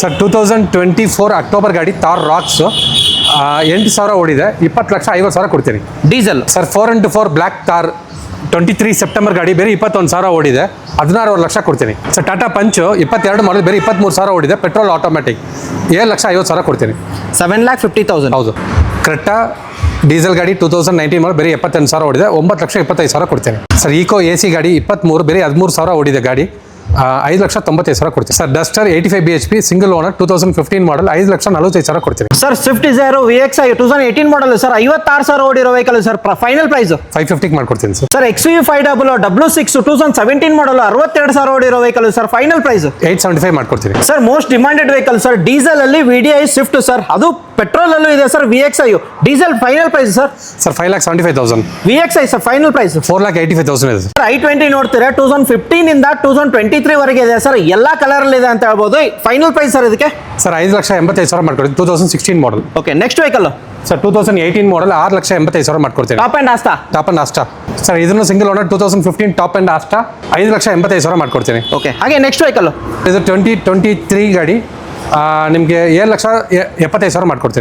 Sir 2024 October ಗಾಡಿ Thar rocks 8,000 ಓಡಿದೆ, 20,50,000 ಕೊಡ್ತೀನಿ. Diesel sir 4x4 black Thar 23 September ಗಾಡಿ ಬೇರೆ 21,000 ಓಡಿದೆ, 16,00,000 ಕೊಡ್ತೀನಿ. ಸರ್ ಟಾಟಾ ಪಂಚು 22 ಮಾಡಲ್ ಬೇರೆ 23,000 ಓಡಿದೆ, ಪೆಟ್ರೋಲ್ ಆಟೋಮ್ಯಾಟಿಕ್ 7,50,000 ಕೊಡ್ತೀನಿ. 7,50,000. ಹೌದು. ಕ್ರೆಟಾ ಡೀಸೆಲ್ ಗಾಡಿ 2019 ಮಾಡಲ್ ಬೇರೆ 78,000 ಓಡಿದೆ, 9,25,000 ಕೊಡ್ತೀನಿ. ಸರ್ ಈಕೋ AC ಗಾಡಿ 23 ಬೇರೆ 13,000 ಓಡಿದೆ ಗಾಡಿ, 5,95,000 ಕೊಡ್ತೀನಿ. Sir Duster 85 BHP single owner 2015 model 5,45,000 ಕೊಡ್ತೀನಿ. Sir Swift Dzire VXI 2018 model sir 56,000 ಓಡಿರೋ ವೆಹಿಕಲ್ ಸರ್. ಫೈನಲ್ ಪ್ರೈಸ್ 550 ಮಾಡ್ಕೊಡ್ತೀನಿ sir. Sir XUV 500 W6 2017 model 62,000 ಓಡಿರೋ ವೆಹಿಕಲ್ ಸರ್. ಫೈನಲ್ ಪ್ರೈಸ್ 875 ಮಾಡ್ಕೊಡ್ತೀನಿ. Sir most demanded vehicle sir diesel ಅಲ್ಲಿ VDI Swift sir, ಅದು petrol ಅಲ್ಲೂ ಇದೆ sir. VXI diesel final price sir. Sir 5,75,000. VXI sir final price 4,85,000 ಇದೆ sir. i20 ನೋಡ್ತೀರಾ 2015 ಇಂದ 2023 ವರೆಗೆ ಇದೆ ಸರ್, ಎಲ್ಲಾ ಕಲರ್ ಅಲ್ಲಿ ಇದೆ ಅಂತ ಹೇಳ್ಬೋದು. ಫೈನಲ್ ಪ್ರೈಸ್ ಸರ್ ಇದಕ್ಕೆ ಸರ್ 5,85,000 ಮಾಡ್ಕೊಡ್ತೀನಿ. 2016 model. Okay next vehicle sir 2018 model 6,85,000 ಮಾಡ್ಕೊಡ್ತೀನಿ. Top end Asta. Top end Asta sir ಇದನ್ನು single owner 2015 top end Asta 5,85,000 ಮಾಡ್ಕೊಡ್ತೀನಿ. ಓಕೆ ಹಾಗೆ ನೆಕ್ಸ್ಟ್ ವೆಹಿಕಲ್ ಇದು 2023 ಗಾಡಿ ನಿಮಗೆ 7,75,000 ಮಾಡ್ಕೊಡ್ತೀನಿ.